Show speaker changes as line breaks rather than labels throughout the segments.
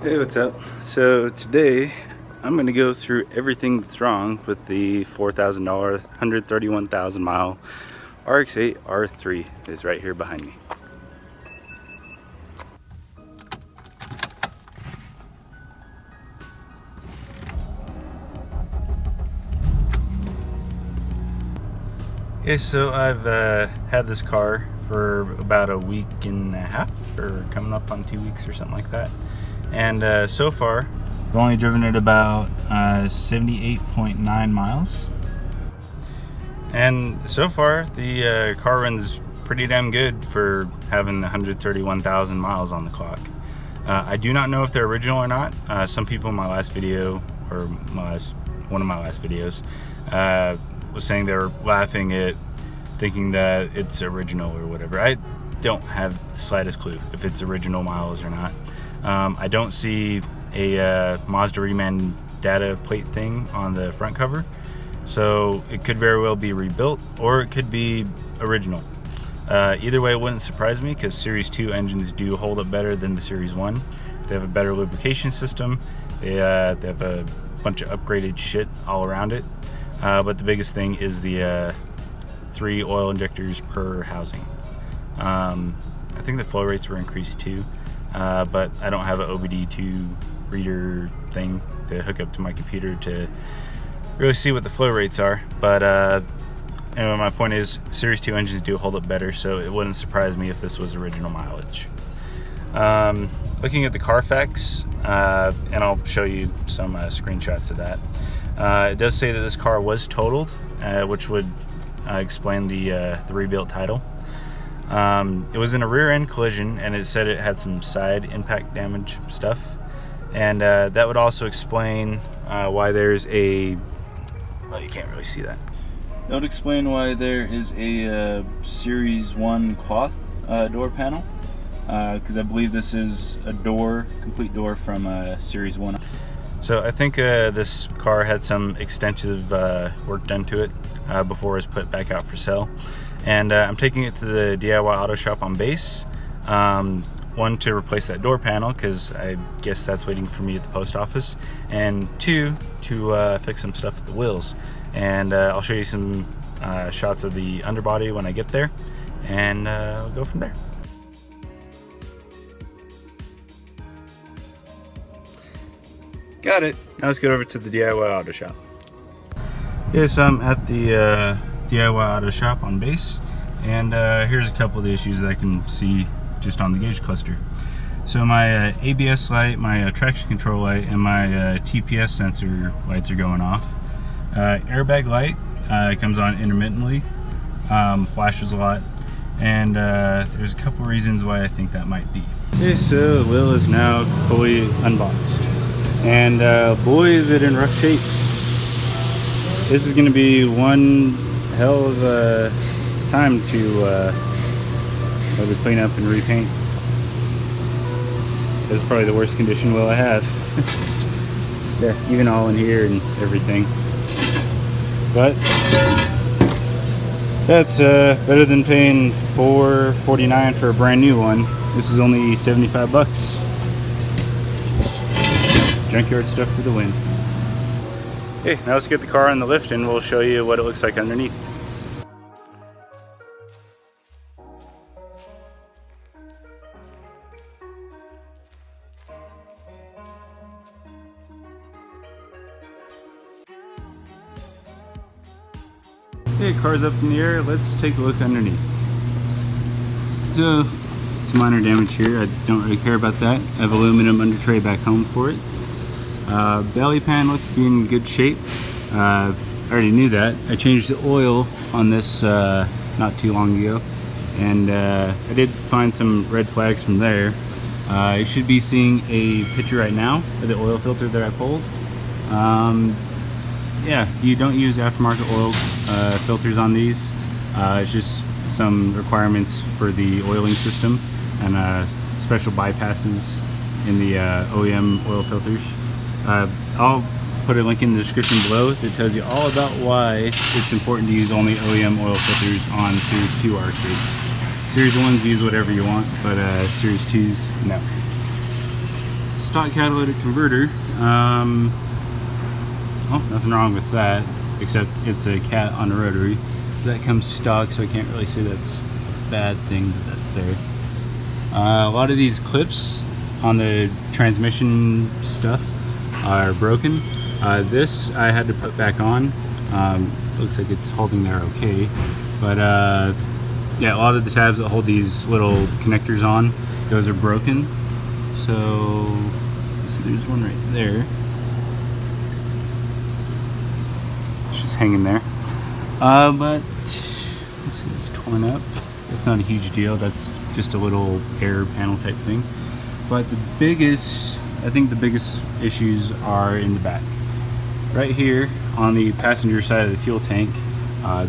Hey, what's up? So today I'm going to go through everything that's wrong with the $4,000, 131,000 mile RX-8 R3 is right here behind me. Okay, so I've had this car for about a week and a half, or coming up on 2 weeks or something like that. And so far, I've only driven it about 78.9 miles. And so far, the car runs pretty damn good for having 131,000 miles on the clock. I do not know if they're original or not. Some people in my last video, or one of my last videos, was saying they were laughing at thinking that it's original or whatever. I don't have the slightest clue if it's original miles or not. I don't see a Mazda Reman data plate thing on the front cover, so it could very well be rebuilt or it could be original. Either way, it wouldn't surprise me because Series 2 engines do hold up better than the Series 1. They have a better lubrication system. They have a bunch of upgraded shit all around it. But the biggest thing is the 3 oil injectors per housing. I think the flow rates were increased too, but I don't have an OBD2 reader thing to hook up to my computer to really see what the flow rates are. But anyway, my point is Series 2 engines do hold up better, so it wouldn't surprise me if this was original mileage. Looking at the Carfax, and I'll show you some screenshots of that. It does say that this car was totaled, which would explain the rebuilt title. It was in a rear end collision, and it said it had some side impact damage stuff, and that would also explain why there's a, well, you can't really see that. That would explain why there is a Series 1 cloth door panel, because I believe this is a door, complete door from Series 1. So I think this car had some extensive work done to it before it was put back out for sale. And I'm taking it to the DIY auto shop on base. One, to replace that door panel, because I guess that's waiting for me at the post office. And 2, to fix some stuff with the wheels. And I'll show you some shots of the underbody when I get there. And we'll go from there. Got it. Now let's get over to the DIY auto shop. Okay, so I'm at the DIY auto shop on base, and here's a couple of the issues that I can see just on the gauge cluster. So my ABS light, my traction control light, and my TPS sensor lights are going off. Airbag light comes on intermittently, flashes a lot, and there's a couple reasons why I think that might be. Okay, so the wheel is now fully unboxed. And boy, is it in rough shape. This is going to be one hell of a time to clean up and repaint. This is probably the worst condition wheel I have. Yeah, even all in here and everything. But that's better than paying $449 for a brand new one. This is only 75 bucks. Junkyard stuff for the win. Okay, now let's get the car on the lift and we'll show you what it looks like underneath. Okay, car's up in the air. Let's take a look underneath. So, it's minor damage here. I don't really care about that. I have aluminum under tray back home for it. Belly pan looks to be in good shape. I already knew that. I changed the oil on this not too long ago, and I did find some red flags from there. You should be seeing a picture right now of the oil filter that I pulled. Yeah, you don't use aftermarket oil filters on these. It's just some requirements for the oiling system and special bypasses in the OEM oil filters. I'll put a link in the description below that tells you all about why it's important to use only OEM oil filters on Series 2 RX-8s. Series 1s use whatever you want, but Series 2s, no. stock catalytic converter. Oh, nothing wrong with that, except it's a cat on a rotary. That comes stock, so I can't really say that's a bad thing that that's there. A lot of these clips on the transmission stuff are broken. This I had to put back on. Looks like it's holding there okay, but yeah, a lot of the tabs that hold these little connectors on, those are broken. So there's one right there. It's just hanging there. But it's torn up. That's not a huge deal. That's just a little air panel type thing. But the biggest, I think the biggest issues are in the back. Right here on the passenger side of the fuel tank,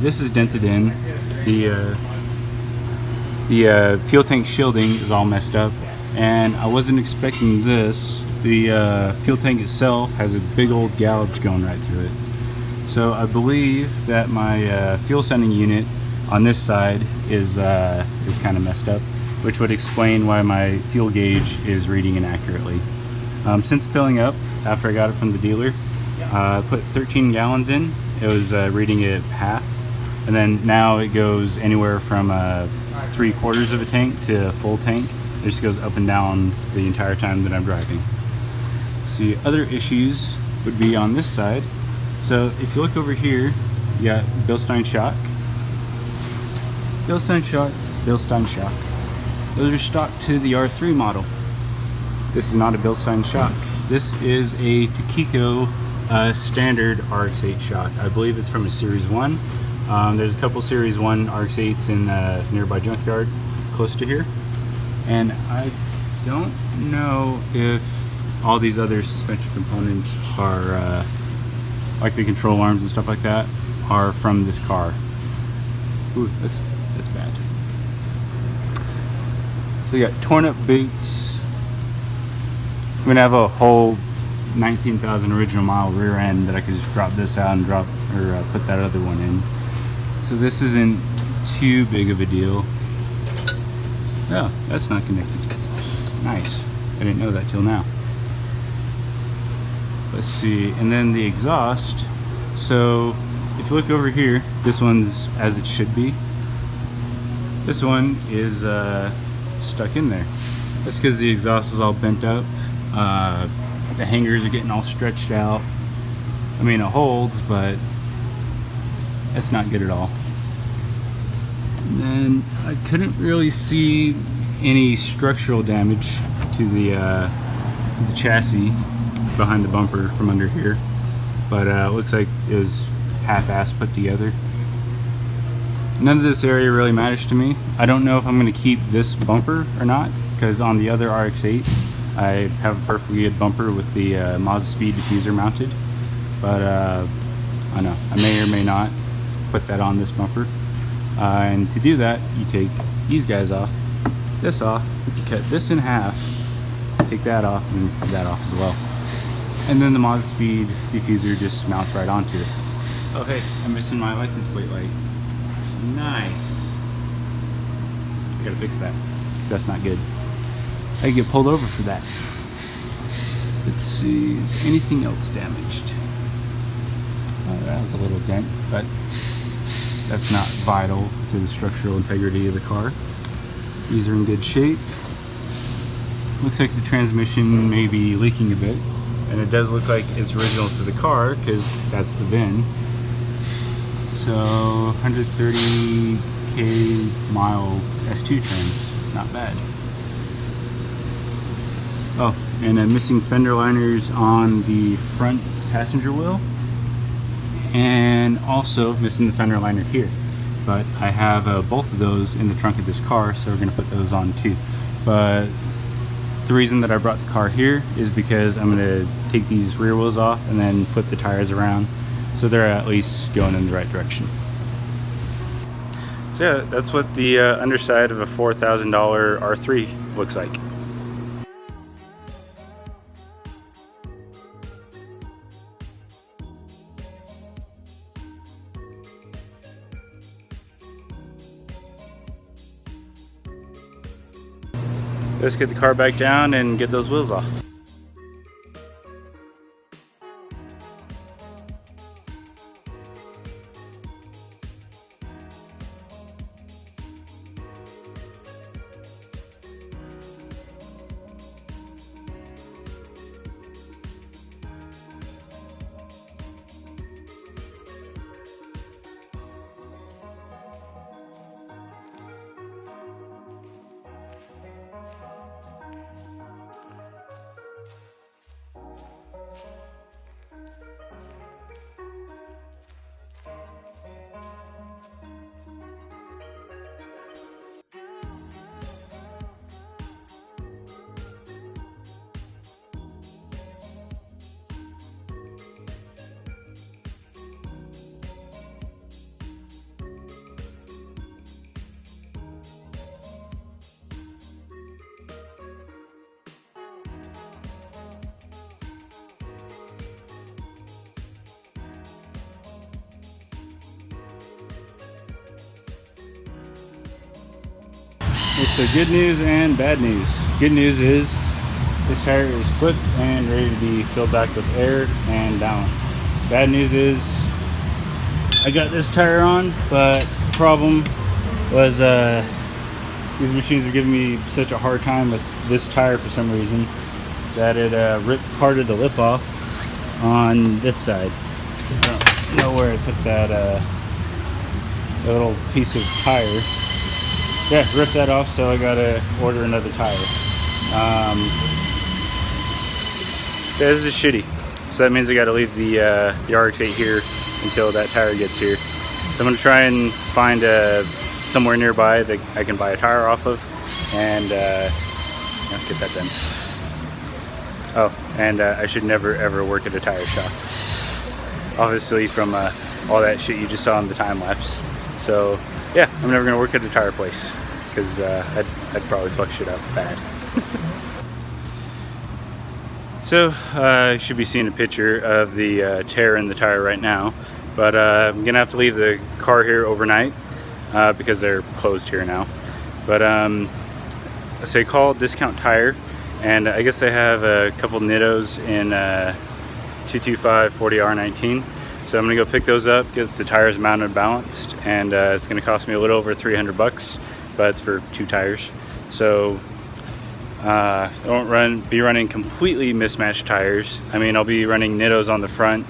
this is dented in. The fuel tank shielding is all messed up, and I wasn't expecting this. The fuel tank itself has a big old gouge going right through it. So I believe that my fuel sending unit on this side is kind of messed up, which would explain why my fuel gauge is reading inaccurately. Since filling up after I got it from the dealer, I put 13 gallons in. It was reading it half, and then now it goes anywhere from 3/4 of a tank to a full tank. It just goes up and down the entire time that I'm driving. See, other issues would be on this side. So if you look over here, you got Bilstein shock, Bilstein shock, Bilstein shock. Those are stock to the R3 model. This is not a Bilstein shock. This is a Takiko standard RX-8 shock. I believe it's from a Series 1. There's a couple Series 1 RX-8s in a nearby junkyard close to here. And I don't know if all these other suspension components are, like the control arms and stuff like that, are from this car. Ooh, that's bad. So you got torn up boots. I'm gonna have a whole 19,000 original mile rear end that I could just drop this out and put that other one in. So this isn't too big of a deal. Oh, that's not connected. Nice. I didn't know that till now. Let's see, and then the exhaust. So if you look over here, this one's as it should be. This one is stuck in there. That's because the exhaust is all bent up. The hangers are getting all stretched out. I mean, it holds, but that's not good at all. And then I couldn't really see any structural damage to the chassis behind the bumper from under here, but it looks like it was half-assed put together. None of this area really matters to me. I don't know if I'm going to keep this bumper or not, because on the other RX-8 I have a perfectly good bumper with the Mazda Speed diffuser mounted, but I don't know, I may or may not put that on this bumper. And to do that, you take these guys off, this off, you cut this in half, take that off, and that off as well. And then the Mazda Speed diffuser just mounts right onto it. Oh hey, I'm missing my license plate light. Nice. I gotta fix that. That's not good. I get pulled over for that. Let's see, is anything else damaged? That was a little dent, but that's not vital to the structural integrity of the car. These are in good shape. Looks like the transmission may be leaking a bit, and it does look like it's original to the car because that's the VIN. So 130k mile S2 trans, not bad. Oh, and missing fender liners on the front passenger wheel, and also missing the fender liner here. But I have both of those in the trunk of this car, so we're going to put those on too. But the reason that I brought the car here is because I'm going to take these rear wheels off and then put the tires around, so they're at least going in the right direction. So yeah, that's what the underside of a $4,000 R3 looks like. Let's get the car back down and get those wheels off. So good news and bad news. Good news is this tire is flipped and ready to be filled back with air and balance. Bad news is I got this tire on, but the problem was these machines are giving me such a hard time with this tire for some reason that it ripped part of the lip off on this side. I don't know where I put that little piece of tire. Yeah, ripped that off, so I gotta order another tire. This is shitty. So that means I gotta leave the RX-8 here until that tire gets here. So I'm gonna try and find somewhere nearby that I can buy a tire off of and get that done. Oh, and I should never ever work at a tire shop. Obviously from all that shit you just saw in the time lapse. So yeah, I'm never gonna work at a tire place because I'd probably fuck shit up bad. So I should be seeing a picture of the tear in the tire right now, but I'm gonna have to leave the car here overnight because they're closed here now. But so I called Discount Tire, and I guess they have a couple Nittos in 225 40R19. So I'm gonna go pick those up, get the tires mounted and balanced, and it's gonna cost me a little over 300 bucks, but it's for 2 tires. So I won't be running completely mismatched tires. I mean, I'll be running Nittos on the front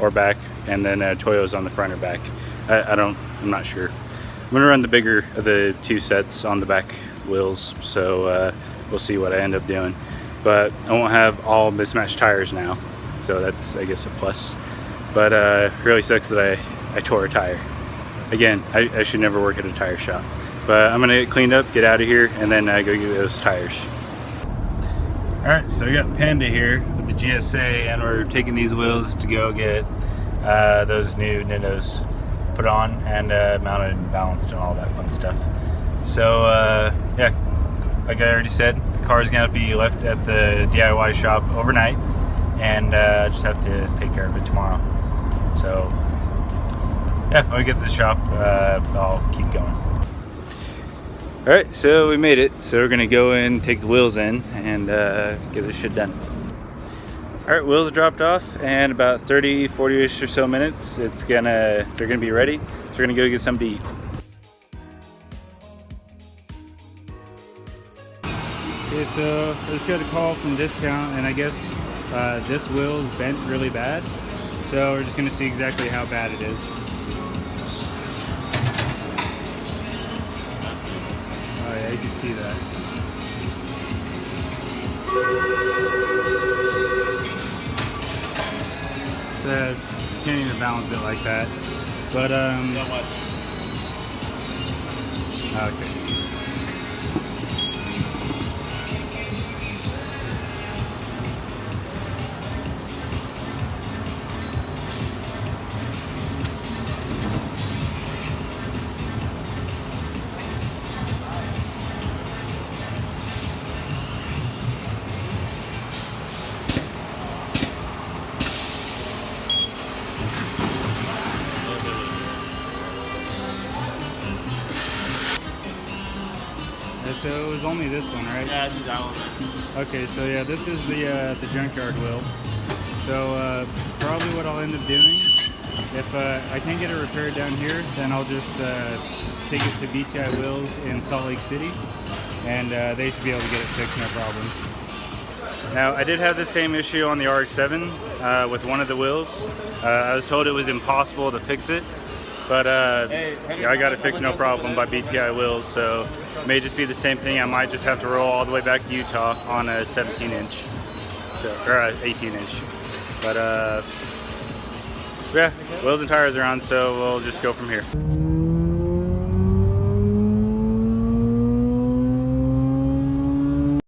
or back, and then Toyos on the front or back. I'm not sure. I'm gonna run the bigger of the 2 sets on the back wheels, so we'll see what I end up doing. But I won't have all mismatched tires now, so that's, I guess, a plus. But really sucks that I tore a tire. Again, I should never work at a tire shop. But I'm gonna get cleaned up, get out of here, and then go get those tires. Alright, so we got Panda here with the GSA, and we're taking these wheels to go get those new Nittos put on and mounted and balanced and all that fun stuff. So yeah, like I already said, the car is going to be left at the DIY shop overnight, and I just have to take care of it tomorrow. So yeah, when we get to the shop, I'll keep going. Alright, so we made it. So we're gonna go in, take the wheels in, and get this shit done. Alright, wheels are dropped off, and about 30-40ish or so minutes, they're gonna be ready. So we're gonna go get something to eat. Okay, so I just got a call from Discount, and I guess this wheel's bent really bad. So we're just gonna see exactly how bad it is. Oh yeah, you can see that. So you can't even balance it like that. But okay. So it was only this one, right?
Yeah, this is that one.
Okay, so yeah, this is the junkyard wheel. So probably what I'll end up doing, if I can't get it repaired down here, then I'll just take it to BTI Wheels in Salt Lake City, and they should be able to get it fixed, no problem. Now, I did have the same issue on the RX-7 with one of the wheels. I was told it was impossible to fix it, but yeah, I got it fixed no problem by BTI Wheels, so it may just be the same thing. I might just have to roll all the way back to Utah on a 17-inch, or 18-inch. But yeah, wheels and tires are on, so we'll just go from here.